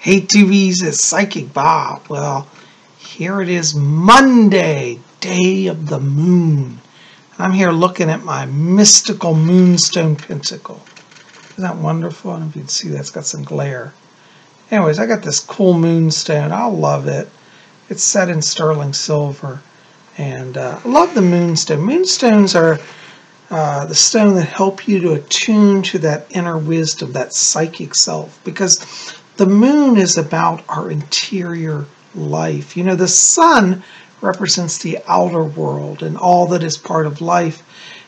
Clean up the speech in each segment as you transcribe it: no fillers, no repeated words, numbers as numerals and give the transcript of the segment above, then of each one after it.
Hey Tubies, it's Psychic Bob. Well, here it is, Monday, day of the moon. I'm here looking at my mystical moonstone pentacle. Isn't that wonderful? I don't know if you can see that. It's got some glare. Anyways, I got this cool moonstone. I love it. It's set in sterling silver. And I love the moonstone. Moonstones are the stone that help you to attune to that inner wisdom, that psychic self. Because the moon is about our interior life. You know, the sun represents the outer world and all that is part of life.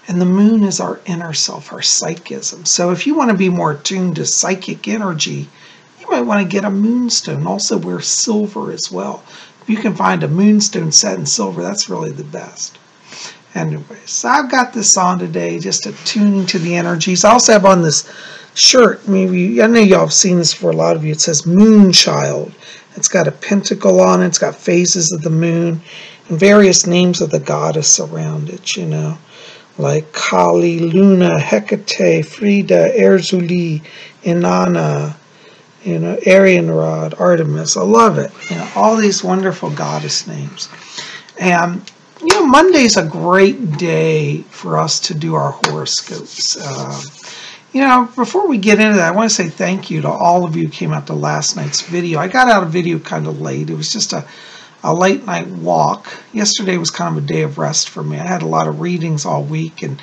And the moon is our inner self, our psychism. So if you want to be more attuned to psychic energy, you might want to get a moonstone. Also wear silver as well. If you can find a moonstone set in silver, that's really the best. Anyways, so I've got this on today, just attuning to the energies. I also have on this shirt. Maybe I know y'all have seen this for a lot of you. It says Moonchild. It's got a pentacle on it. It's got phases of the moon and various names of the goddess around it, you know, like Kali, Luna, Hecate, Frida, Erzuli, Inanna, you know, Arianrod, Artemis. I love it. You know, all these wonderful goddess names. And you know, Monday's a great day for us to do our horoscopes. You know, before we get into that, I want to say thank you to all of you who came out to last night's video. I got out a video kind of late. It was just a late night walk. Yesterday was kind of a day of rest for me. I had a lot of readings all week, and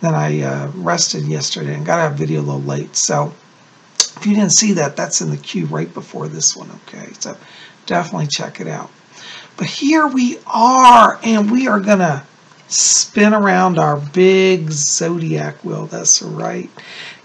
then I rested yesterday and got out a video a little late. So if you didn't see that, that's in the queue right before this one, okay? So definitely check it out. But here we are, and we are going to spin around our big Zodiac wheel. That's right.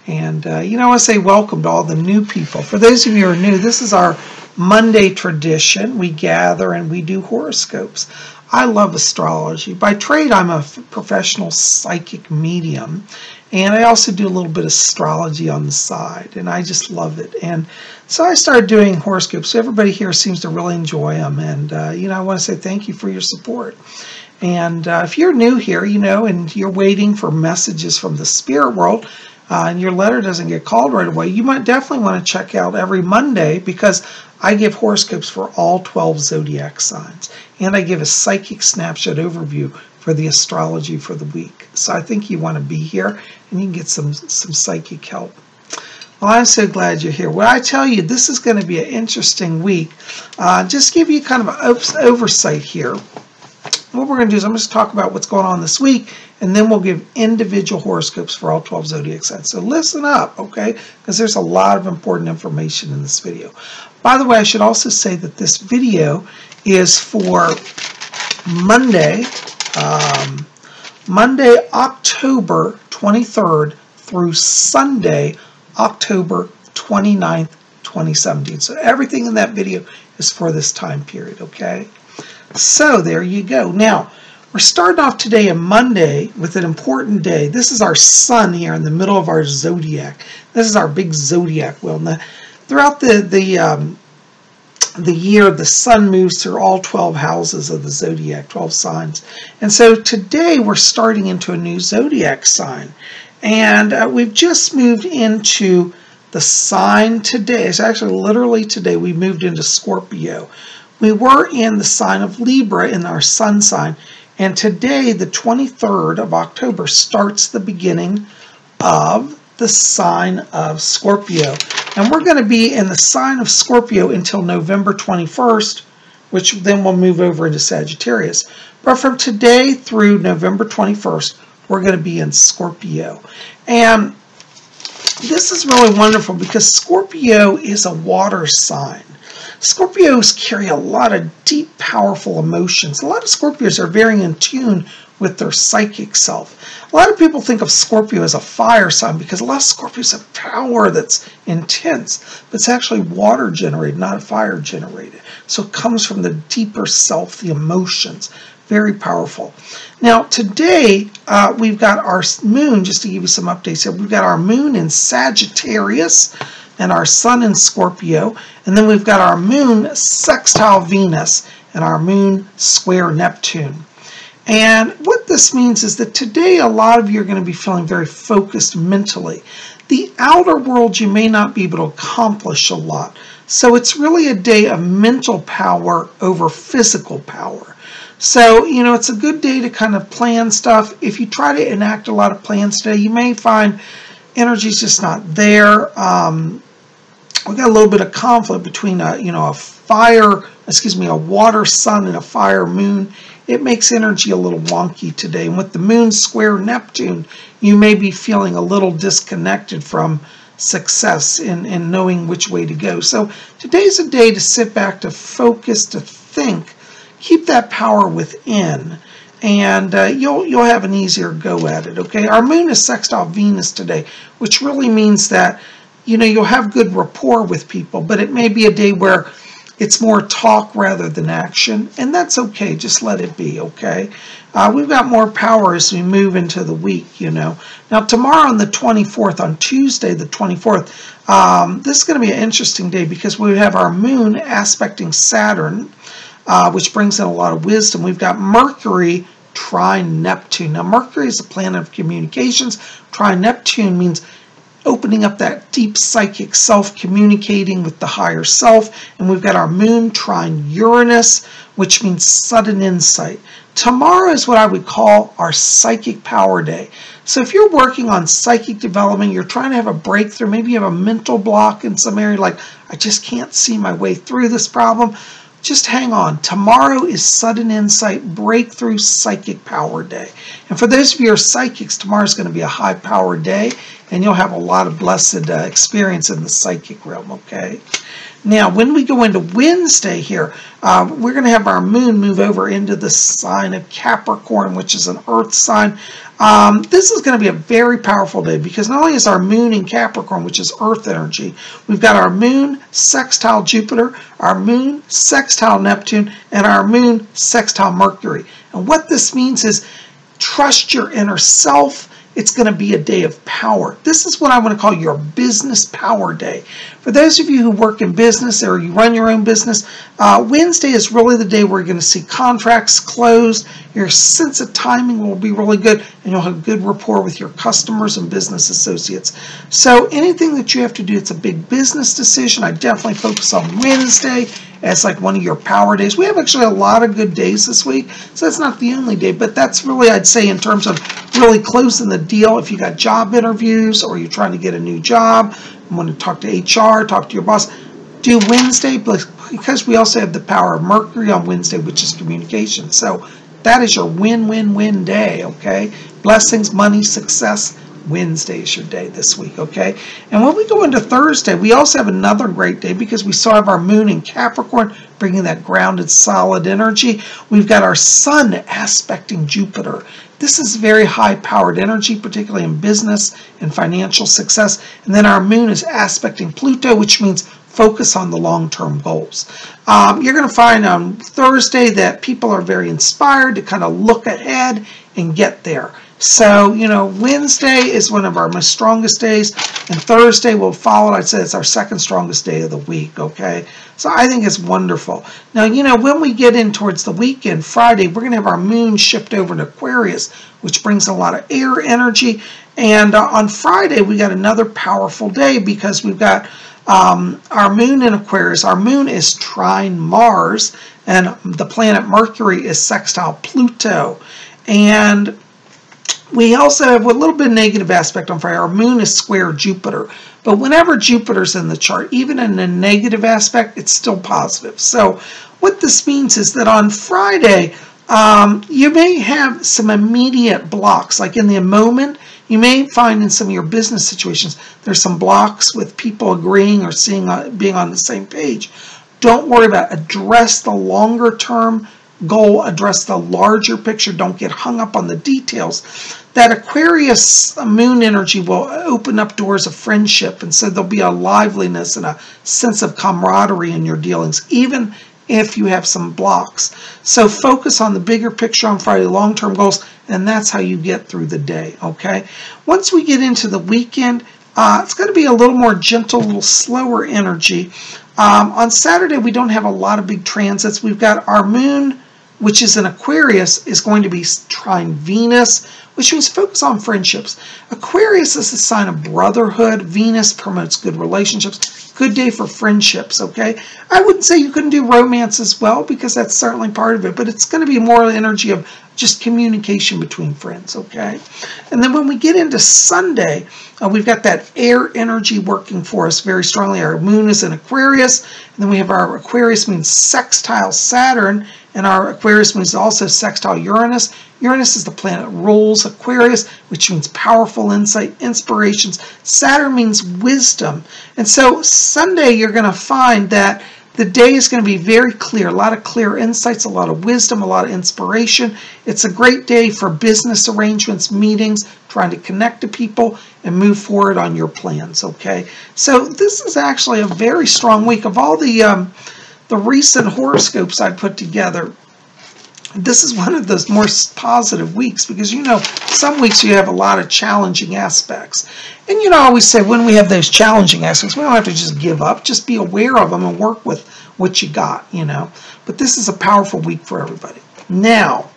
And, you know, I want to say welcome to all the new people. For those of you who are new, this is our Monday tradition. We gather and we do horoscopes. I love astrology. By trade, I'm a professional psychic medium. And I also do a little bit of astrology on the side, and I just love it. And so I started doing horoscopes. Everybody here seems to really enjoy them. And, you know, I want to say thank you for your support. And if you're new here, you know, and you're waiting for messages from the spirit world, and your letter doesn't get called right away, you might definitely want to check out every Monday, because I give horoscopes for all 12 zodiac signs. And I give a psychic snapshot overview for the astrology for the week. So I think you want to be here and you can get some psychic help. Well, I'm so glad you're here. Well, I tell you, this is going to be an interesting week. Just give you kind of an oversight here. What we're going to do is I'm going to talk about what's going on this week, and then we'll give individual horoscopes for all 12 zodiac signs. So listen up, okay? Because there's a lot of important information in this video. By the way, I should also say that this video is for Monday, Monday, October 23rd through Sunday, October 29th, 2017. So everything in that video is for this time period, okay? So there you go. Now, we're starting off today on Monday with an important day. This is our sun here in the middle of our zodiac. This is our big zodiac wheel. Now, throughout the year, the sun moves through all 12 houses of the zodiac, 12 signs. And so today we're starting into a new zodiac sign. And we've just moved into the sign today. It's actually literally today we moved into Scorpio. We were in the sign of Libra in our sun sign. And today, the 23rd of October, starts the beginning of the sign of Scorpio. And we're going to be in the sign of Scorpio until November 21st, which then we'll move over into Sagittarius. But from today through November 21st, we're going to be in Scorpio. And this is really wonderful because Scorpio is a water sign. Scorpios carry a lot of deep, powerful emotions. A lot of Scorpios are very in tune with their psychic self. A lot of people think of Scorpio as a fire sign because a lot of Scorpios have power that's intense, but it's actually water generated, not fire generated. So it comes from the deeper self, the emotions. Very powerful. Now today we've got our moon, just to give you some updates here, we've got our moon in Sagittarius and our sun in Scorpio, and then we've got our moon sextile Venus and our moon square Neptune. And what this means is that today a lot of you are going to be feeling very focused mentally. the outer world you may not be able to accomplish a lot. So it's really a day of mental power over physical power. So, you know, it's a good day to kind of plan stuff. If you try to enact a lot of plans today, you may find energy's just not there. We got a little bit of conflict between a water sun and a fire moon. It makes energy a little wonky today. And with the moon square Neptune, you may be feeling a little disconnected from success in knowing which way to go. So today's a day to sit back, to focus, to think, keep that power within, and you'll have an easier go at it. Okay, our moon is sextile Venus today, which really means that, you know, you'll have good rapport with people, but it may be a day where it's more talk rather than action, and that's okay. Just let it be, okay? We've got more power as we move into the week, you know. Now, tomorrow on the 24th, on Tuesday the 24th, this is going to be an interesting day because we have our moon aspecting Saturn, which brings in a lot of wisdom. We've got Mercury trine Neptune. Now, Mercury is a planet of communications. Trine Neptune means opening up that deep psychic self, communicating with the higher self. And we've got our moon trine Uranus, which means sudden insight. Tomorrow is what I would call our psychic power day. So if you're working on psychic development, you're trying to have a breakthrough, maybe you have a mental block in some area, like, I just can't see my way through this problem, just hang on. Tomorrow is sudden insight, breakthrough, psychic power day. And for those of you who are psychics, tomorrow is going to be a high power day, and you'll have a lot of blessed experience in the psychic realm, okay? Now, when we go into Wednesday here, we're going to have our moon move over into the sign of Capricorn, which is an earth sign. This is going to be a very powerful day because not only is our moon in Capricorn, which is earth energy, we've got our moon sextile Jupiter, our moon sextile Neptune, and our moon sextile Mercury. And what this means is trust your inner self. It's going to be a day of power. This is what I want to call your business power day. For those of you who work in business or you run your own business, Wednesday is really the day where you're going to see contracts closed. Your sense of timing will be really good, and you'll have good rapport with your customers and business associates. So anything that you have to do, it's a big business decision. I definitely focus on Wednesday as like one of your power days. We have actually a lot of good days this week, so that's not the only day, but that's really, I'd say, in terms of really closing the deal. If you got job interviews or you're trying to get a new job, you want to talk to HR, talk to your boss, do Wednesday, because we also have the power of Mercury on Wednesday, which is communication. So that is your win-win-win day, okay? Blessings, money, success. Wednesday is your day this week, okay? And when we go into Thursday, we also have another great day because we still have our moon in Capricorn, bringing that grounded, solid energy. We've got our sun aspecting Jupiter. This is very high-powered energy, particularly in business and financial success. And then our moon is aspecting Pluto, which means focus on the long-term goals. You're going to find on Thursday that people are very inspired to kind of look ahead and get there. So, you know, Wednesday is one of our most strongest days, and Thursday will follow. I'd say it's our second strongest day of the week, okay? So I think it's wonderful. Now, you know, when we get in towards the weekend, Friday, we're going to have our moon shift over to Aquarius, which brings a lot of air energy. And on Friday, we got another powerful day because we've got our moon in Aquarius. Our moon is trine Mars, and the planet Mercury is sextile Pluto. And we also have a little bit of negative aspect on Friday. Our moon is square Jupiter. But whenever Jupiter's in the chart, even in a negative aspect, it's still positive. So what this means is that on Friday, you may have some immediate blocks. Like in the moment, you may find in some of your business situations, there's some blocks with people agreeing or being on the same page. Don't worry about it. Address the longer term goal, address the larger picture. Don't get hung up on the details. That Aquarius moon energy will open up doors of friendship, and so there'll be a liveliness and a sense of camaraderie in your dealings, even if you have some blocks. So focus on the bigger picture on Friday, long-term goals, and that's how you get through the day, okay? Once we get into the weekend, it's going to be a little more gentle, a little slower energy. On Saturday, we don't have a lot of big transits. We've got our moon, which is in Aquarius, is going to be trine Venus, which means focus on friendships. Aquarius is a sign of brotherhood. Venus promotes good relationships. Good day for friendships, okay? I wouldn't say you couldn't do romance as well, because that's certainly part of it, but it's going to be more energy of just communication between friends, okay? And then when we get into Sunday, we've got that air energy working for us very strongly. Our moon is in Aquarius, and then we have our Aquarius moon sextile Saturn, and our Aquarius moon is also sextile Uranus. Uranus is the planet that rules Aquarius, which means powerful insight, inspirations. Saturn means wisdom. And so Sunday, you're going to find that the day is going to be very clear, a lot of clear insights, a lot of wisdom, a lot of inspiration. It's a great day for business arrangements, meetings, trying to connect to people and move forward on your plans, okay? So this is actually a very strong week. Of all the recent horoscopes I put together, this is one of those more positive weeks, because, you know, some weeks you have a lot of challenging aspects. And, you know, I always say when we have those challenging aspects, we don't have to just give up. Just be aware of them and work with what you got, you know. But this is a powerful week for everybody. Now,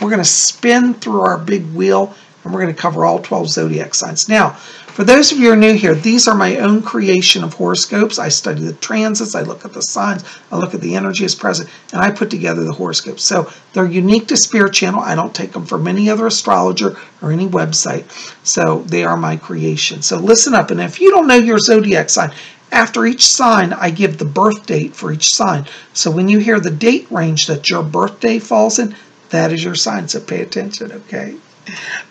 we're going to spin through our big wheel, and we're going to cover all 12 zodiac signs. Now, for those of you who are new here, these are my own creation of horoscopes. I study the transits, I look at the signs, I look at the energy as present, and I put together the horoscopes. So they're unique to Spirit Channel. I don't take them from any other astrologer or any website. So they are my creation. So listen up, and if you don't know your zodiac sign, after each sign, I give the birth date for each sign. So when you hear the date range that your birthday falls in, that is your sign, so pay attention, okay?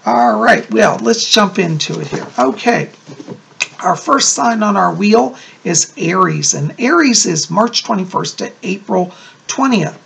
All right, well, let's jump into it here. Okay, our first sign on our wheel is Aries, and Aries is March 21st to April 20th.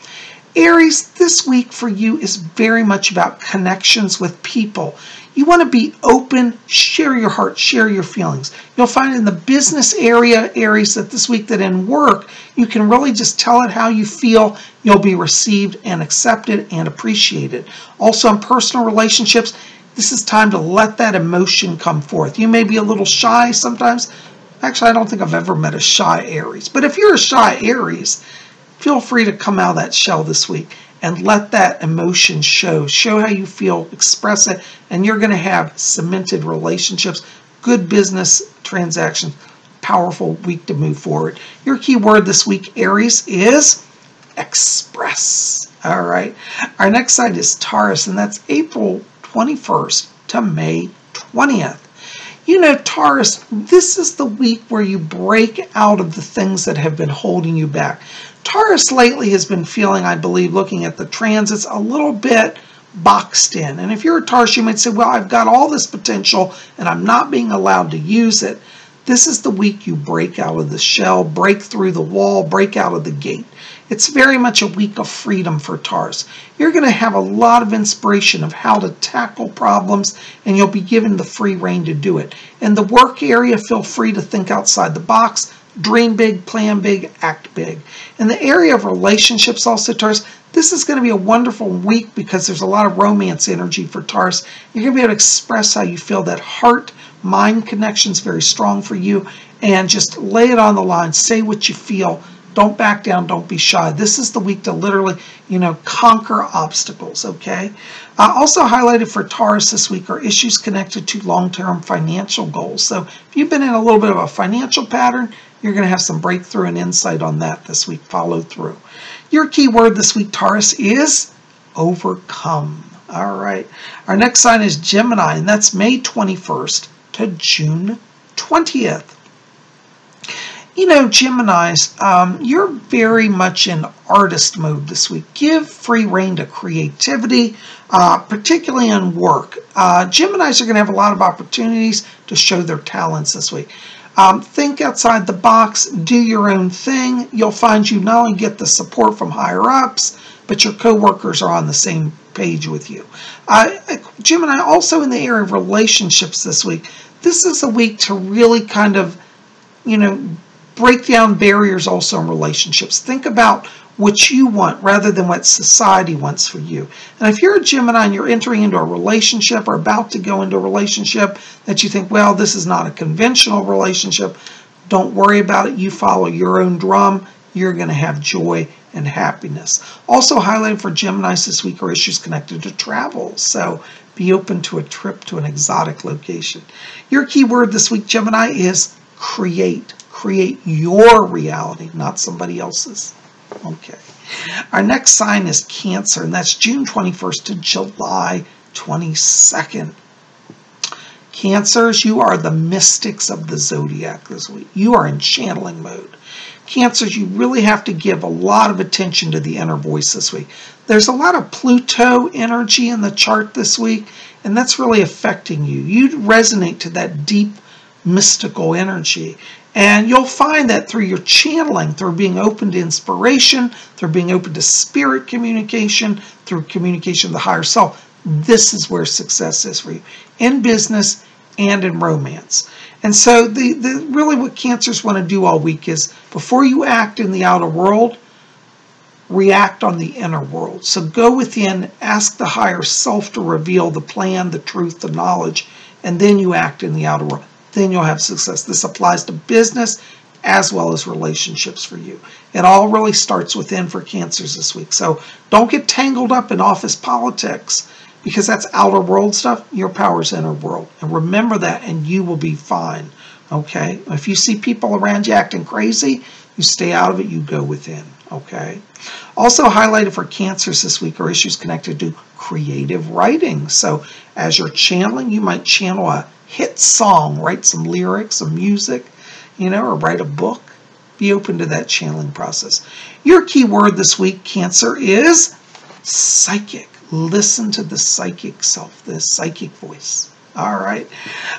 Aries, this week for you is very much about connections with people. You want to be open, share your heart, share your feelings. You'll find in the business area, Aries, that this week that in work, you can really just tell it how you feel. You'll be received and accepted and appreciated. Also in personal relationships, this is time to let that emotion come forth. You may be a little shy sometimes. Actually, I don't think I've ever met a shy Aries. But if you're a shy Aries, feel free to come out of that shell this week and let that emotion show. Show how you feel, express it, and you're going to have cemented relationships, good business transactions, powerful week to move forward. Your key word this week, Aries, is express. All right. Our next sign is Taurus, and that's April 21st to May 20th. You know, Taurus, this is the week where you break out of the things that have been holding you back. Taurus lately has been feeling, I believe, looking at the transits, a little bit boxed in. And if you're a Taurus, you might say, well, I've got all this potential and I'm not being allowed to use it. This is the week you break out of the shell, break through the wall, break out of the gate. It's very much a week of freedom for Taurus. You're going to have a lot of inspiration of how to tackle problems, and you'll be given the free rein to do it. In the work area, feel free to think outside the box, dream big, plan big, act big. In the area of relationships also, Taurus, this is going to be a wonderful week because there's a lot of romance energy for Taurus. You're going to be able to express how you feel. That heart-mind connection is very strong for you, and just lay it on the line. Say what you feel. Don't back down. Don't be shy. This is the week to literally, you know, conquer obstacles, okay? Also highlighted for Taurus this week are issues connected to long-term financial goals. So if you've been in a little bit of a financial pattern, you're going to have some breakthrough and insight on that this week. Follow through. Your key word this week, Taurus, is overcome. All right. Our next sign is Gemini, and that's May 21st to June 20th. You know, Geminis, you're very much in artist mode this week. Give free rein to creativity, particularly in work. Geminis are going to have a lot of opportunities to show their talents this week. Think outside the box, do your own thing. You'll find you not only get the support from higher ups, but your coworkers are on the same page with you. Gemini, also in the area of relationships this week, this is a week to really kind of, you know, break down barriers also in relationships. Think about what you want rather than what society wants for you. And if you're a Gemini and you're entering into a relationship or about to go into a relationship that you think, well, this is not a conventional relationship, don't worry about it. You follow your own drum. You're going to have joy and happiness. Also highlighted for Geminis this week are issues connected to travel. So Be open to a trip to an exotic location. Your key word this week, Gemini, is create. Create your reality, not somebody else's. Okay. Our next sign is Cancer, and that's June 21st to July 22nd. Cancers, you are the mystics of the zodiac this week. You are in channeling mode. Cancers, you really have to give a lot of attention to the inner voice this week. There's a lot of Pluto energy in the chart this week, and that's really affecting you. You resonate to that deep mystical energy. And you'll find that through your channeling, through being open to inspiration, through being open to spirit communication, through communication with the higher self, this is where success is for you, in business and in romance. And so really what Cancers want to do all week is, before you act in the outer world, react on the inner world. So go within, ask the higher self to reveal the plan, the truth, the knowledge, and then you act in the outer world. Then you'll have success. This applies to business as well as relationships for you. It all really starts within for Cancers this week. So don't get tangled up in office politics, because that's outer world stuff. Your power is inner world. And remember that, and you will be fine. Okay? If you see people around you acting crazy, you stay out of it, you go within. Okay? Also highlighted for Cancers this week are issues connected to creative writing. So as you're channeling, you might channel a hit song, write some lyrics, some music, or write a book. Be open to that channeling process. Your key word this week, Cancer, is psychic. Listen to the psychic self, the psychic voice. All right.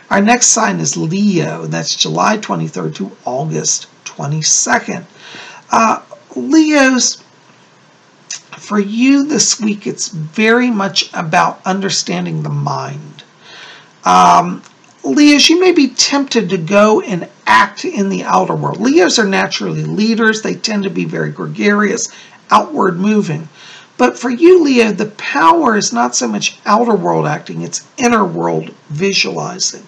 Our next sign is Leo, and that's July 23rd to August 22nd. Leos, for you this week, it's very much about understanding the mind. Leos, you may be tempted to go and act in the outer world. Leos are naturally leaders. They tend to be very gregarious, outward moving. But for you, Leo, the power is not so much outer world acting, it's inner world visualizing.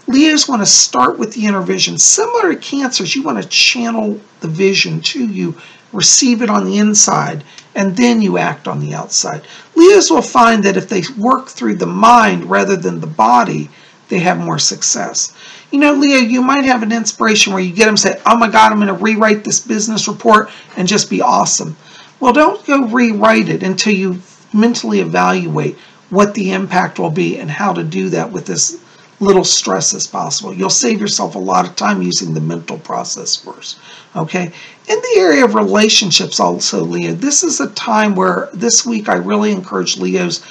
Leos want to start with the inner vision. Similar to Cancers, you want to channel the vision to you, receive it on the inside, and then you act on the outside. Leos will find that if they work through the mind rather than the body, they have more success. Leo, you might have an inspiration where you get them and say, oh my God, I'm going to rewrite this business report and just be awesome. Well, don't go rewrite it until you mentally evaluate what the impact will be and how to do that with as little stress as possible. You'll save yourself a lot of time using the mental process first. Okay? In the area of relationships also, Leo, this is a time where this week I really encourage Leos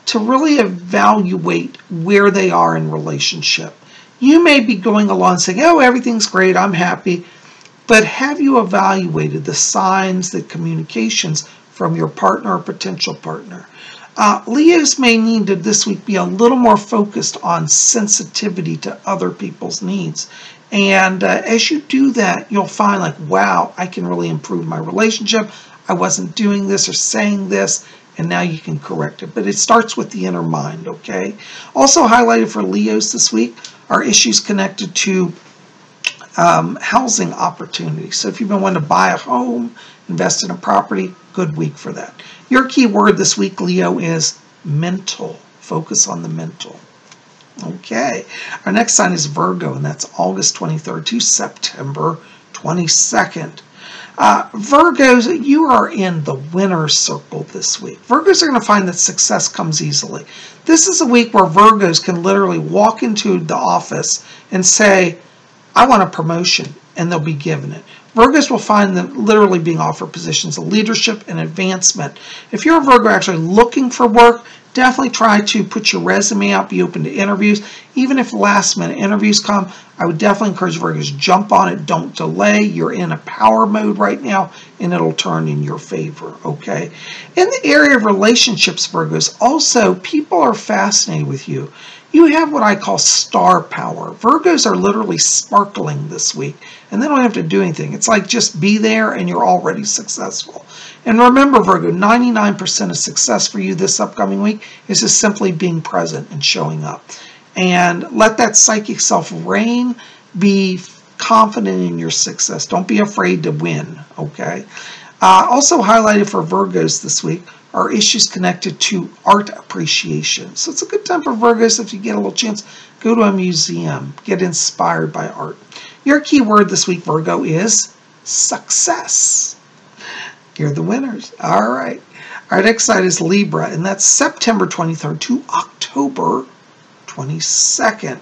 to really evaluate where they are in relationship. You may be going along saying, oh, everything's great, I'm happy. But have you evaluated the signs, the communications from your partner or potential partner? Leos may need to this week be a little more focused on sensitivity to other people's needs. And as you do that, you'll find like, wow, I can really improve my relationship. I wasn't doing this or saying this, and now you can correct it. But it starts with the inner mind, okay? Also highlighted for Leos this week are issues connected to housing opportunities. So if you've been wanting to buy a home, invest in a property, good week for that. Your key word this week, Leo, is mental. Focus on the mental. Okay. Our next sign is Virgo, and that's August 23rd to September 22nd. Virgos, you are in the winner's circle this week. Virgos are going to find that success comes easily. This is a week where Virgos can literally walk into the office and say, I want a promotion, and they'll be given it. Virgos will find them literally being offered positions of leadership and advancement. If you're a Virgo actually looking for work, definitely try to put your resume out, be open to interviews. Even if last-minute interviews come, I would definitely encourage Virgos, jump on it, don't delay. You're in a power mode right now, and it'll turn in your favor, okay? In the area of relationships, Virgos, also, people are fascinated with you. You have what I call star power. Virgos are literally sparkling this week, and they don't have to do anything. It's like just be there and you're already successful. And remember, Virgo, 99% of success for you this upcoming week is just simply being present and showing up. And let that psychic self reign. Be confident in your success. Don't be afraid to win, okay? Also highlighted for Virgos this week, are issues connected to art appreciation. So it's a good time for Virgos. If you get a little chance, go to a museum, get inspired by art. Your key word this week, Virgo, is success. You're the winners. All right. Our next side is Libra, and that's September 23rd to October 22nd.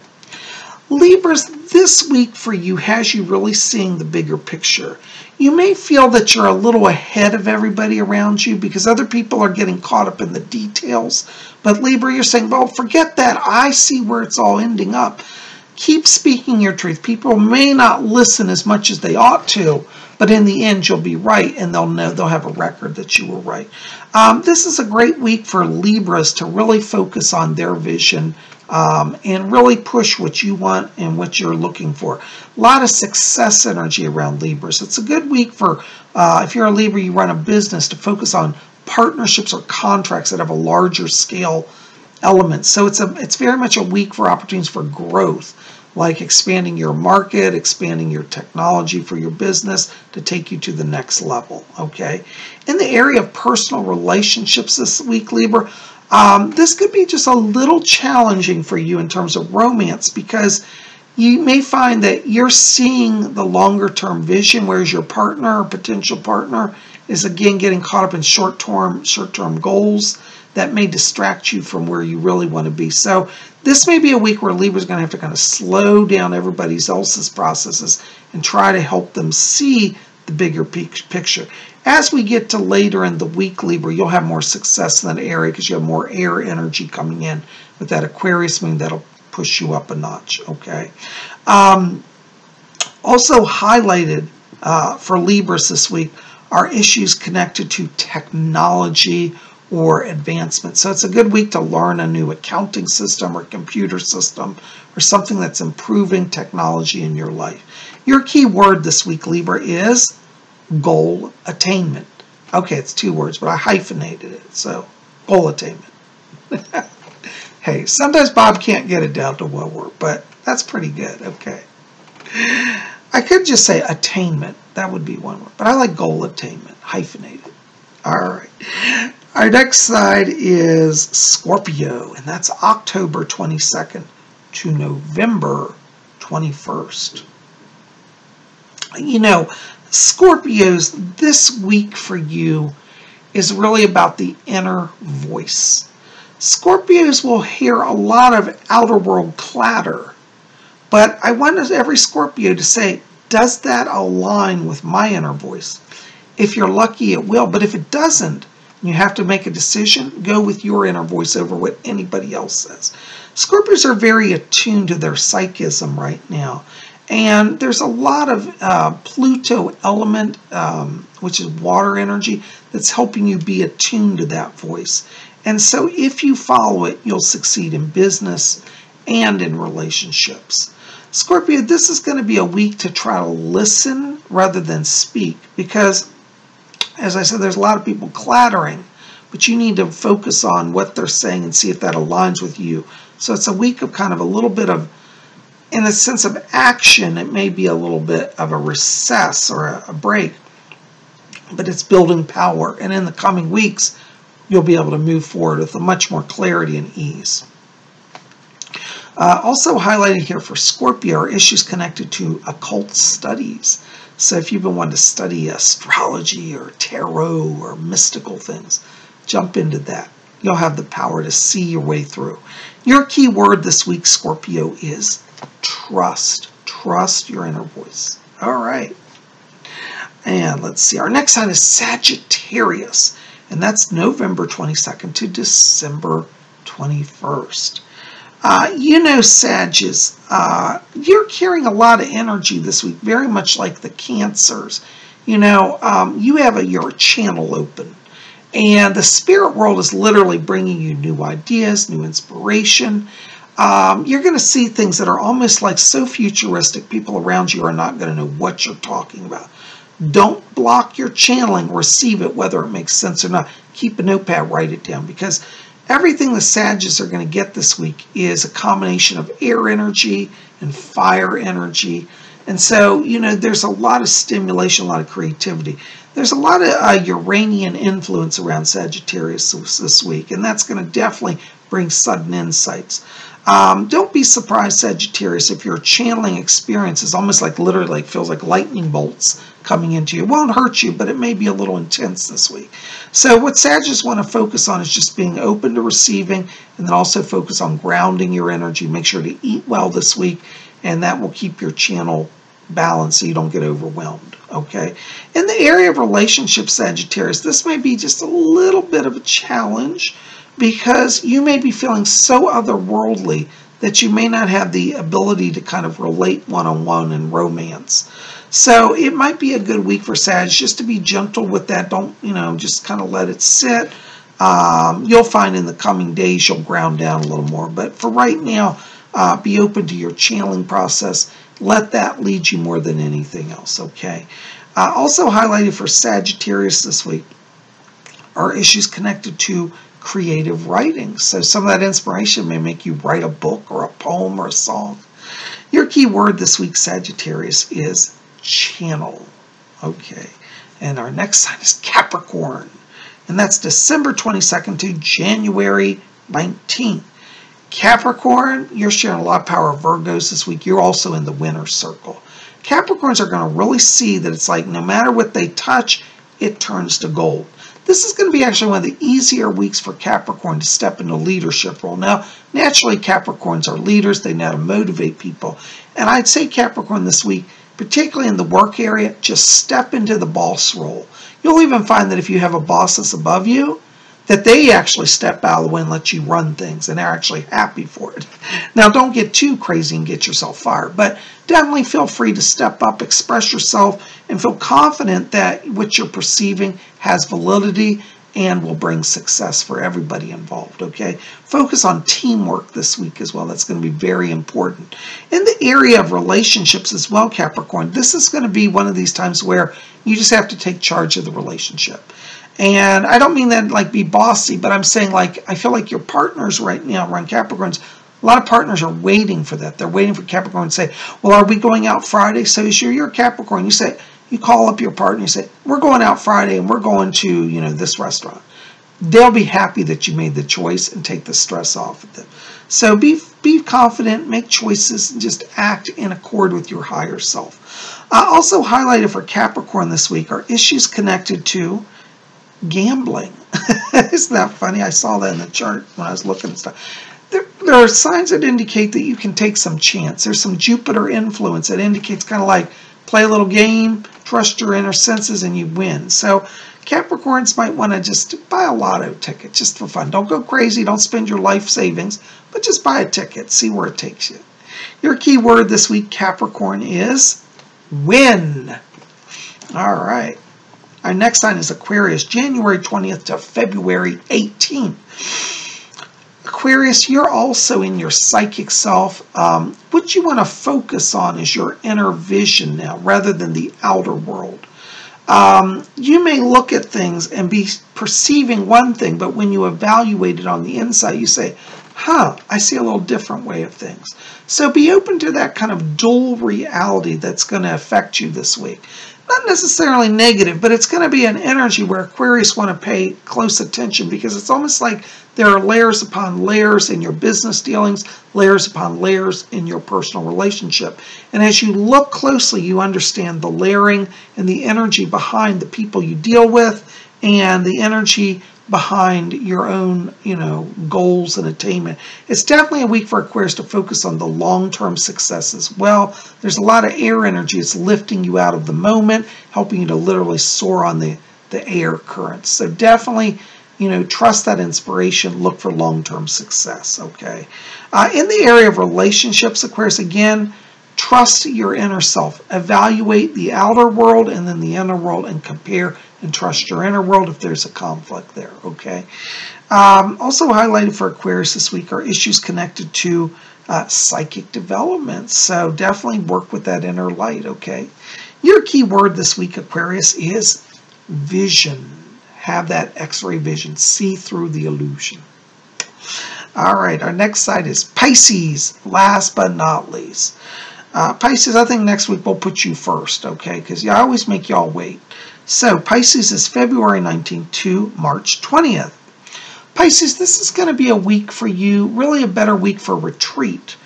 Libras, this week for you has you really seeing the bigger picture. You may feel that you're a little ahead of everybody around you because other people are getting caught up in the details. But Libra, you're saying, well, forget that. I see where it's all ending up. Keep speaking your truth. People may not listen as much as they ought to, but in the end, you'll be right, and they'll know, they'll have a record that you were right. This is a great week for Libras to really focus on their vision and really push what you want and what you're looking for. A lot of success energy around Libras. It's a good week for, if you're a Libra, you run a business, to focus on partnerships or contracts that have a larger scale element. So it's very much a week for opportunities for growth, like expanding your market, expanding your technology for your business to take you to the next level, okay? In the area of personal relationships this week, Libra, this could be just a little challenging for you in terms of romance, because you may find that you're seeing the longer term vision, whereas your partner or potential partner is again getting caught up in short-term goals that may distract you from where you really want to be. So this may be a week where Libra's going to have to kind of slow down everybody else's processes and try to help them see the bigger picture. As we get to later in the week, Libra, you'll have more success in that area because you have more air energy coming in with that Aquarius moon that'll push you up a notch, okay? Also highlighted for Libras this week are issues connected to technology or advancement. So it's a good week to learn a new accounting system or computer system or something that's improving technology in your life. Your key word this week, Libra, is goal attainment. Okay, it's two words, but I hyphenated it, so goal attainment. Hey, sometimes Bob can't get it down to one word, but that's pretty good, okay. I could just say attainment. That would be one word, but I like goal attainment, hyphenated. All right. Our next side is Scorpio, and that's October 22nd to November 21st. You know, Scorpios, this week for you is really about the inner voice. Scorpios will hear a lot of outer world clatter, but I want every Scorpio to say, does that align with my inner voice? If you're lucky, it will, but if it doesn't, you have to make a decision, go with your inner voice over what anybody else says. Scorpios are very attuned to their psychism right now. And there's a lot of Pluto element, which is water energy, that's helping you be attuned to that voice. And so if you follow it, you'll succeed in business and in relationships. Scorpio, this is going to be a week to try to listen rather than speak, because as I said, there's a lot of people clattering, but you need to focus on what they're saying and see if that aligns with you. So it's a week of kind of a little bit of, in the sense of action, it may be a little bit of a recess or a break, but it's building power. And in the coming weeks, you'll be able to move forward with a much more clarity and ease. Also highlighted here for Scorpio are issues connected to occult studies. So if you've been wanting to study astrology or tarot or mystical things, jump into that. You'll have the power to see your way through. Your key word this week, Scorpio, is trust. Trust your inner voice. All right. And let's see. Our next sign is Sagittarius, and that's November 22nd to December 21st. You know, Sagittarius, you're carrying a lot of energy this week, very much like the Cancers. You know, you have your channel open, and the spirit world is literally bringing you new ideas, new inspiration. You're going to see things that are almost like so futuristic, people around you are not going to know what you're talking about. Don't block your channeling, receive it, whether it makes sense or not. Keep a notepad, write it down, because everything the Sagittarius are going to get this week is a combination of air energy and fire energy. And so, you know, there's a lot of stimulation, a lot of creativity. There's a lot of Uranian influence around Sagittarius this week, and that's going to definitely bring sudden insights. Don't be surprised, Sagittarius, if your channeling experience is almost like literally feels like lightning bolts coming into you. It won't hurt you, but it may be a little intense this week. So what Sagittarius want to focus on is just being open to receiving, and then also focus on grounding your energy. Make sure to eat well this week, and that will keep your channel balanced so you don't get overwhelmed. Okay. In the area of relationships, Sagittarius, this may be just a little bit of a challenge, because you may be feeling so otherworldly that you may not have the ability to kind of relate one-on-one in romance. So it might be a good week for Sag just to be gentle with that. Don't, just kind of let it sit. You'll find in the coming days you'll ground down a little more. But for right now, be open to your channeling process. Let that lead you more than anything else, okay? Also highlighted for Sagittarius this week are issues connected to creative writing. So some of that inspiration may make you write a book or a poem or a song. Your key word this week, Sagittarius, is channel. Okay. And our next sign is Capricorn. And that's December 22nd to January 19th. Capricorn, you're sharing a lot of power of Virgos this week. You're also in the winner circle. Capricorns are going to really see that it's like no matter what they touch, it turns to gold. This is going to be actually one of the easier weeks for Capricorn to step into a leadership role. Now, naturally, Capricorns are leaders. They know how to motivate people. And I'd say Capricorn this week, particularly in the work area, just step into the boss role. You'll even find that if you have a boss that's above you, that they actually step out of the way and let you run things, and they're actually happy for it. Now, don't get too crazy and get yourself fired, but definitely feel free to step up, express yourself, and feel confident that what you're perceiving has validity and will bring success for everybody involved, okay? Focus on teamwork this week as well. That's going to be very important. In the area of relationships as well, Capricorn, this is going to be one of these times where you just have to take charge of the relationship. And I don't mean that like be bossy, but I'm saying like I feel like your partners right now around Capricorns, a lot of partners are waiting for that. They're waiting for Capricorn to say, well, are we going out Friday? So you're a Capricorn. You say, you call up your partner, you say, we're going out Friday and we're going to, this restaurant. They'll be happy that you made the choice and take the stress off of them. So be confident, make choices, and just act in accord with your higher self. Also highlighted for Capricorn this week are issues connected to gambling. Isn't that funny? I saw that in the chart when I was looking at stuff. There are signs that indicate that you can take some chance. There's some Jupiter influence that indicates kind of like play a little game, trust your inner senses, and you win. So Capricorns might want to just buy a lotto ticket just for fun. Don't go crazy. Don't spend your life savings, but just buy a ticket. See where it takes you. Your key word this week, Capricorn, is win. All right. Our next sign is Aquarius, January 20th to February 18th. Aquarius, you're also in your psychic self. What you want to focus on is your inner vision now, rather than the outer world. You may look at things and be perceiving one thing, but when you evaluate it on the inside, you say, I see a little different way of things. So be open to that kind of dual reality that's going to affect you this week. Not necessarily negative, but it's going to be an energy where Aquarius want to pay close attention, because it's almost like there are layers upon layers in your business dealings, layers upon layers in your personal relationship. And as you look closely, you understand the layering and the energy behind the people you deal with, and the energy behind your own, goals and attainment. It's definitely a week for Aquarius to focus on the long-term success as well. There's a lot of air energy. It's lifting you out of the moment, helping you to literally soar on the air currents. So definitely, trust that inspiration. Look for long-term success, okay? In the area of relationships, Aquarius, again, trust your inner self. Evaluate the outer world and then the inner world, and compare and trust your inner world if there's a conflict there, okay? Also highlighted for Aquarius this week are issues connected to psychic development. So definitely work with that inner light, okay? Your key word this week, Aquarius, is vision. Have that X-ray vision. See through the illusion. All right, our next side is Pisces, last but not least. Pisces, I think next week we'll put you first, okay? Because I always make y'all wait. So Pisces is February 19th to March 20th. Pisces, this is going to be a week for you, really a better week for retreat.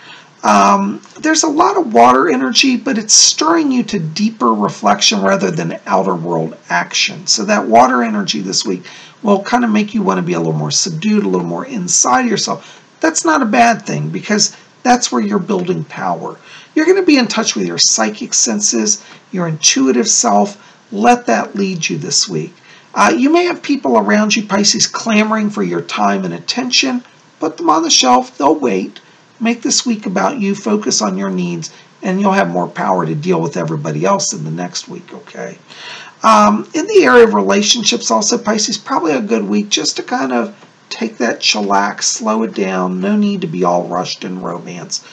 There's a lot of water energy, but it's stirring you to deeper reflection rather than outer world action. So that water energy this week will kind of make you want to be a little more subdued, a little more inside yourself. That's not a bad thing because that's where you're building power. You're going to be in touch with your psychic senses, your intuitive self. Let that lead you this week. You may have people around you, Pisces, clamoring for your time and attention. Put them on the shelf. They'll wait. Make this week about you. Focus on your needs, and you'll have more power to deal with everybody else in the next week, okay? In the area of relationships also, Pisces, probably a good week just to kind of take that chillax, slow it down. No need to be all rushed in romance.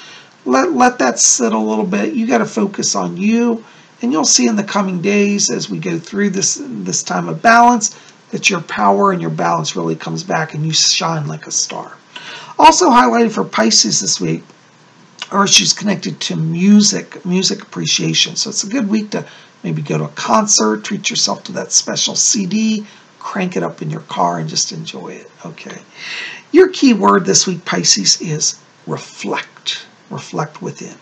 Let that sit a little bit. You got to focus on you, and you'll see in the coming days as we go through this time of balance that your power and your balance really comes back and you shine like a star. Also highlighted for Pisces this week are issues connected to music appreciation. So it's a good week to maybe go to a concert, treat yourself to that special CD, crank it up in your car and just enjoy it, okay? Your key word this week, Pisces, is reflect. Reflect within.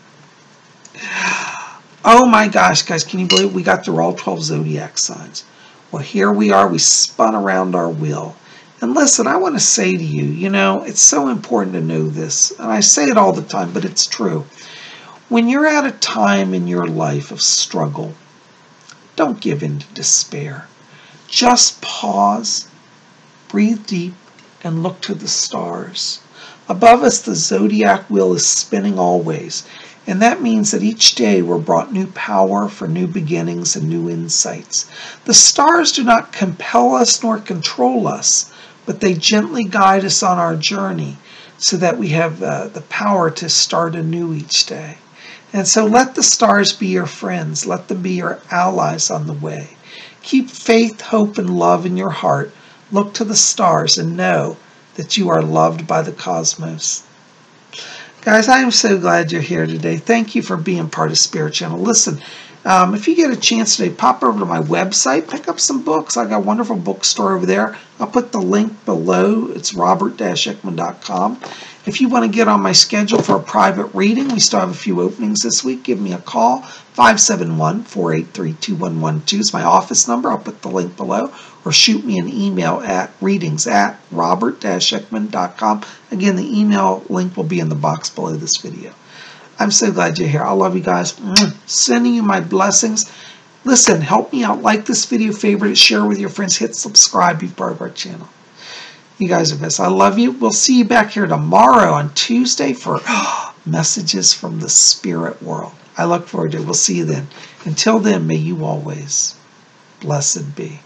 Oh my gosh, guys, can you believe we got through all 12 zodiac signs? Well, here we are. We spun around our wheel. And listen, I want to say to you, you know, it's so important to know this. And I say it all the time, but it's true. When you're at a time in your life of struggle, don't give in to despair. Just pause, breathe deep, and look to the stars. Above us, the zodiac wheel is spinning always. And that means that each day we're brought new power for new beginnings and new insights. The stars do not compel us nor control us, but they gently guide us on our journey so that we have the power to start anew each day. And so let the stars be your friends. Let them be your allies on the way. Keep faith, hope, and love in your heart. Look to the stars and know that you are loved by the cosmos. Guys, I am so glad you're here today. Thank you for being part of Spirit Channel. Listen, if you get a chance today, pop over to my website, pick up some books. I got a wonderful bookstore over there. I'll put the link below. It's robert-ekman.com. If you want to get on my schedule for a private reading, we still have a few openings this week. Give me a call. 571-483-2112 is my office number. I'll put the link below. Or shoot me an email at readings@robert-ekman.com. Again, the email link will be in the box below this video. I'm so glad you're here. I love you guys. Sending you my blessings. Listen, help me out. Like this video, favorite it, share with your friends, hit subscribe, be part of our channel. You guys are best. I love you. We'll see you back here tomorrow on Tuesday for messages from the spirit world. I look forward to it. We'll see you then. Until then, may you always blessed be.